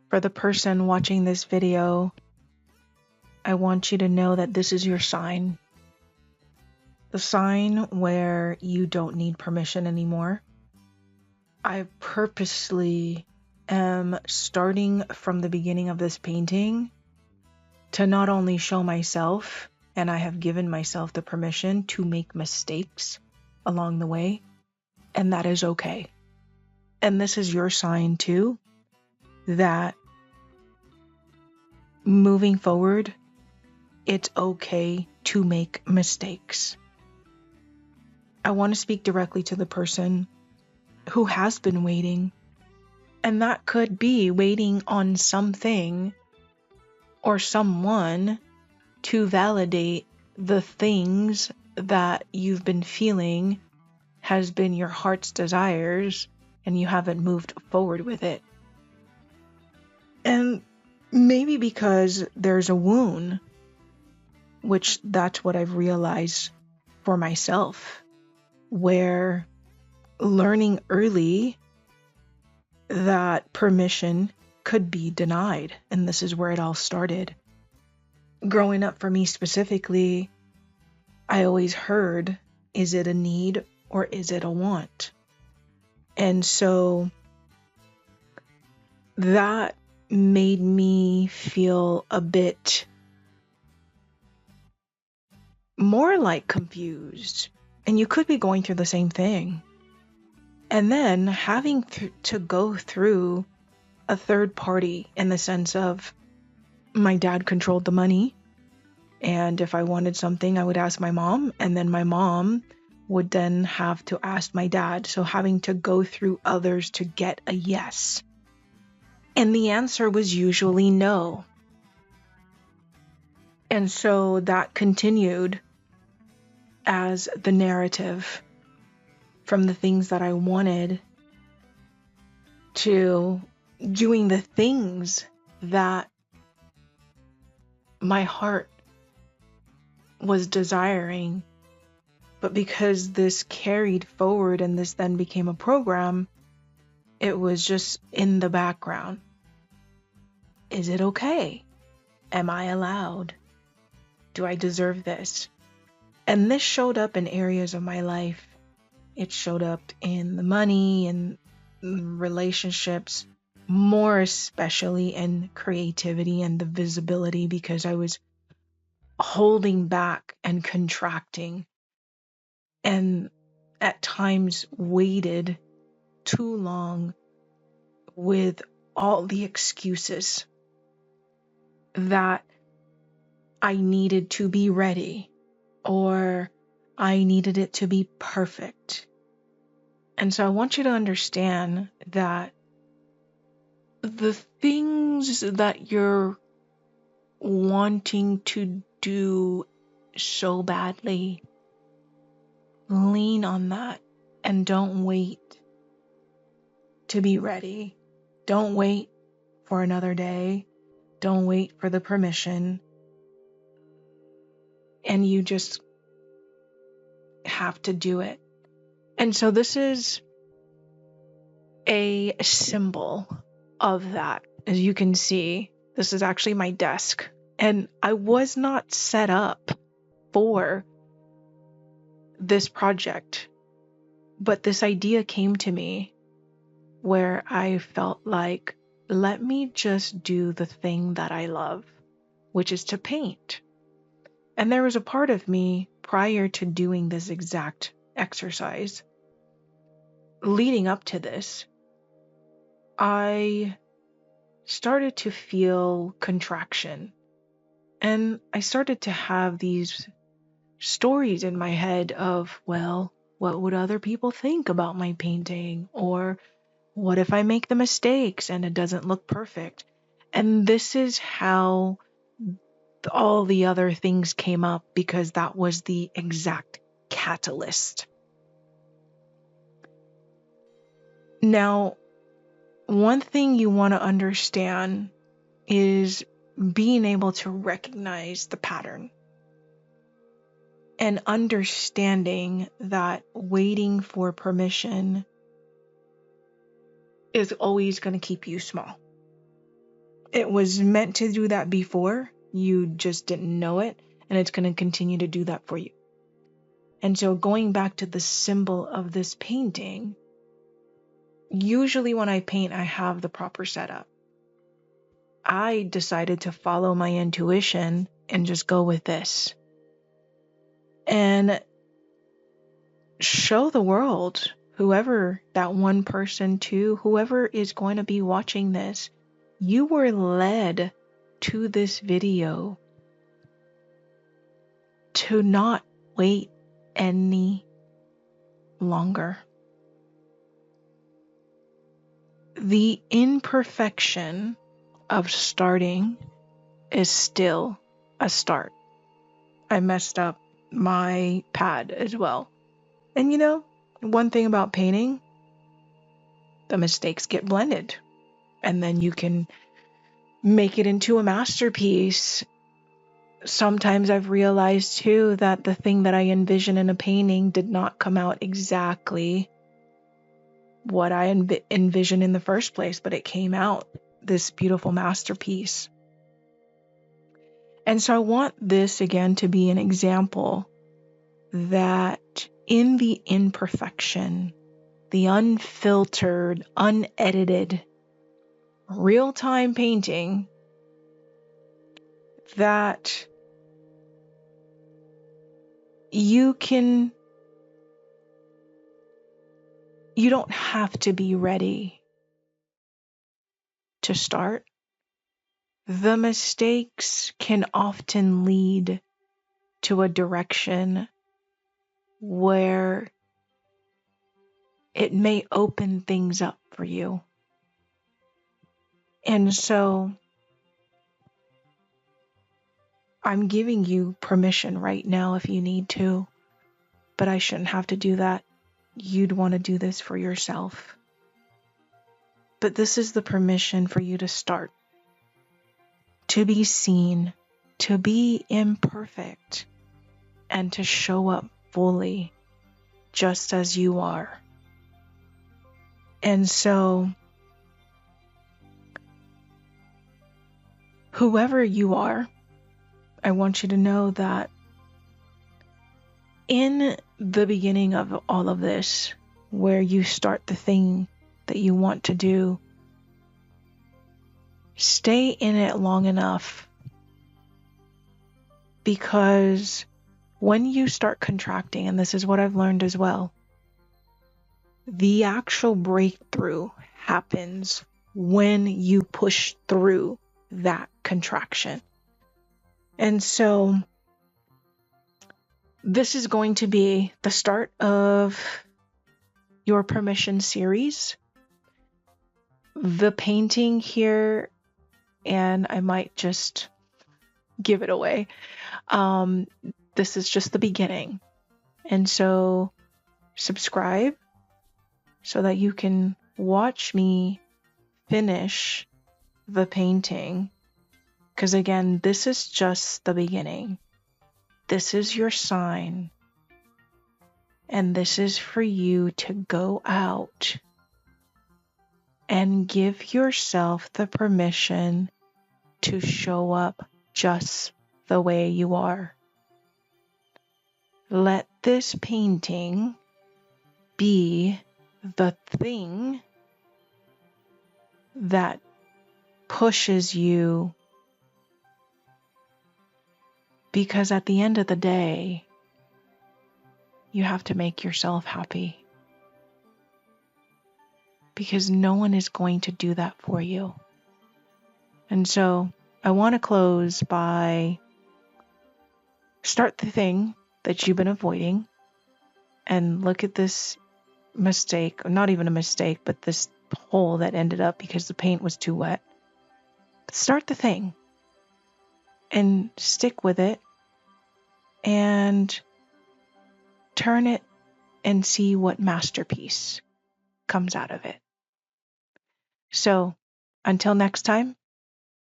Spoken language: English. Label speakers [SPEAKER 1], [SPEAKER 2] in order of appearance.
[SPEAKER 1] For the person watching this video, I want you to know that this is your sign. The sign where you don't need permission anymore. I purposely am starting from the beginning of this painting to not only show myself, and I have given myself the permission to make mistakes along the way, and that is okay. And this is your sign too, that moving forward, it's okay to make mistakes. I want to speak directly to the person who has been waiting, and that could be waiting on something or someone to validate the things that you've been feeling has been your heart's desires, and you haven't moved forward with it. And maybe because there's a wound, which that's what I've realized for myself, where learning early that permission could be denied. And this is where it all started. Growing up for me specifically, I always heard, is it a need or is it a want? And so that made me feel a bit more like confused. And you could be going through the same thing. And then having to go through a third party in the sense of my dad controlled the money. And if I wanted something, I would ask my mom. And then my mom would then have to ask my dad. So having to go through others to get a yes. And the answer was usually no. And so that continued as the narrative from the things that I wanted to doing the things that my heart was desiring. But because this carried forward and this then became a program, it was just in the background. Is it okay? Am I allowed? Do I deserve this? And this showed up in areas of my life. It showed up in the money and relationships, more especially in creativity and the visibility, because I was holding back and contracting and at times waited too long with all the excuses that I needed to be ready or I needed it to be perfect. And so I want you to understand that the things that you're wanting to do so badly, lean on that and don't wait to be ready. Don't wait for another day. Don't wait for the permission. And you just have to do it. And so this is a symbol of that. As you can see, this is actually my desk. And I was not set up for this project, but this idea came to me where I felt like, let me just do the thing that I love, which is to paint. And there was a part of me prior to doing this exact exercise, leading up to this, I started to feel contraction. And I started to have these stories in my head of, well, what would other people think about my painting? Or what if I make the mistakes and it doesn't look perfect? And this is how all the other things came up, because that was the exact catalyst. Now, one thing you want to understand is being able to recognize the pattern and understanding that waiting for permission is always going to keep you small. It was meant to do that before. You just didn't know it, and it's going to continue to do that for you. And so going back to the symbol of this painting, usually when I paint, I have the proper setup. I decided to follow my intuition and just go with this. And show the world, whoever that one person to, whoever is going to be watching this, you were led to this video to not wait any longer. The imperfection of starting is still a start. I messed up my pad as well. And one thing about painting, the mistakes get blended. And then you can make it into a masterpiece. Sometimes I've realized too that the thing that I envision in a painting did not come out exactly what I envisioned in the first place, but it came out this beautiful masterpiece. And so I want this again to be an example that in the imperfection, the unfiltered, unedited, real-time painting, that you don't have to be ready to start. The mistakes can often lead to a direction where it may open things up for you. And so I'm giving you permission right now if you need to, but I shouldn't have to do that. You'd want to do this for yourself. But this is the permission for you to start, to be seen, to be imperfect, and to show up fully just as you are. And so, whoever you are, I want you to know that in the beginning of all of this, where you start the thing that you want to do, stay in it long enough, because when you start contracting, and this is what I've learned as well, the actual breakthrough happens when you push through that contraction. And so this is going to be the start of your permission series. The painting here, and I might just give it away. This is just the beginning. And so subscribe so that you can watch me finish the painting. Because again, this is just the beginning. This is your sign. And this is for you to go out and give yourself the permission to show up just the way you are. Let this painting be the thing that pushes you, because at the end of the day, you have to make yourself happy, because no one is going to do that for you. And so I want to close by start the thing that you've been avoiding, and look at this mistake, or not even a mistake, but this hole that ended up because the paint was too wet. Start the thing and stick with it and turn it and see what masterpiece comes out of it. So until next time,